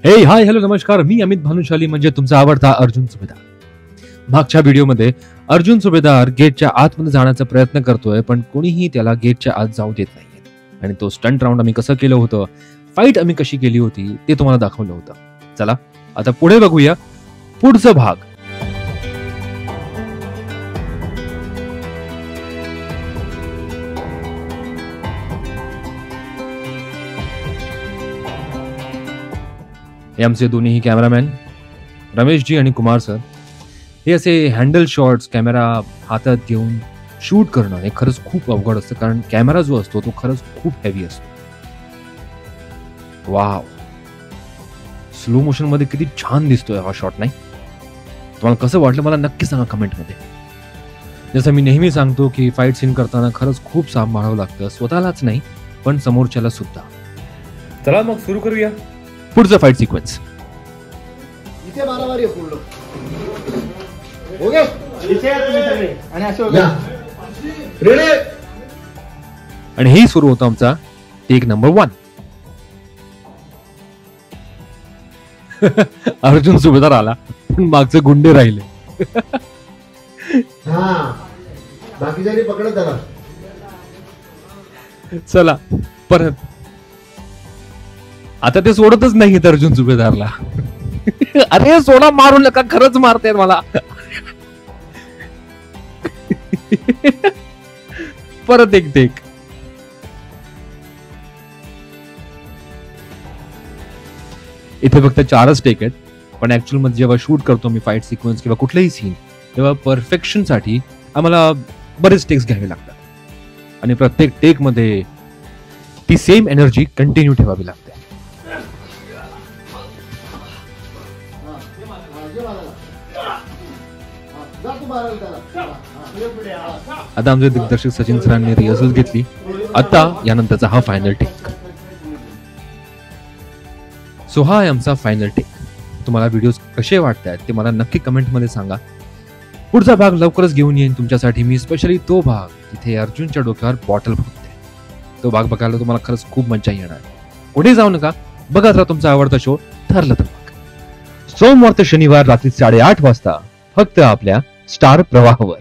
हे hi hello नमस्कार, मी अमित भानुशाली म्हणजे तुमचा आवडता अर्जुन सुभेदार. मागच्या व्हिडिओमध्ये अर्जुन सुभेदार गेटच्या आतमध्ये जाण्याचा प्रयत्न करतोय, पण कोणीही त्याला गेटच्या आत जाऊ देत नाहीये. आणि तो स्टंट राऊंड आम्ही कसं केलं होतं, फाईट आम्ही कशी केली होती ते तुम्हाला दाखवलं होतं. चला आता पुढे बघूया पुढचा भाग. हे आमचे दोन्ही कॅमेरामॅन रमेशजी आणि कुमार सर. हे असे हँडल शॉट्स कॅमेरा हातात घेऊन शूट करणं हे खरंच खूप अवघड असतं, कारण कॅमेरा जो असतो तो खरंच खूप हेवी असतो. वाव, स्लो मोशन मध्ये किती छान दिसतोय हा शॉट. नाही तुम्हाला कसं वाटलं मला नक्की सांगा कमेंट मध्ये. जसं मी नेहमी सांगतो की फाईट सीन करताना खरंच खूप सांभाळावं लागतं, स्वतःलाच नाही पण समोरच्याला सुद्धा. चला मग सुरू करूया पुढचं फाईट सिक्वेन्स. इथे मारामारी आहे पूर्ण. ओके इथे तुम्ही सगळे आणि असे ओके रेडी. आणि हे सुरू होतं आमचा टेक नंबर 1. अर्जुन सुभेदार आला पण मागचे गुंडे राहिले. हा बाकीच्यानी पकडत त्याला. चला परत. आता ते सोडतच नाहीत अर्जुन सुभेदारला. अरे सोडा, मारू नका, खरंच मारते मला. परत एक टेक. इथे फक्त 4च टेक आहेत, पण ऍक्च्युअल मध्ये जेव्हा शूट करतो मी फाईट सिक्वेन्स किंवा कुठलेही सीन, तेव्हा परफेक्शन साठी आम्हाला बरेच टेक्स घ्यावे लागतात. आणि प्रत्येक टेक मध्ये ती सेम एनर्जी कंटिन्यू ठेवावी लागते. आता आमचे दिग्दर्शक सचिन सरांनी रिहर्सल घेतली. आता यानंतरचा हा फायनल टेक. सो हा आहे आमचा फायनल टेक. तुम्हाला व्हिडिओ कसे वाटतात ते मला नक्की कमेंट मध्ये सांगा. पुढचा भाग लवकरच घेऊन येईन तुमच्यासाठी मी, स्पेशली तो भाग जिथे अर्जुनच्या डोक्यावर बॉटल फुटते. तो भाग बघायला तुम्हाला खरंच खूप मजा येणार. पुढे जाऊ नका, बघत राहा तुमचा आवडता शो ठरलं तर मग. सोमवार ते शनिवार रात्री 8:30 वाजता फक्त आपल्या स्टार प्रवाहावर.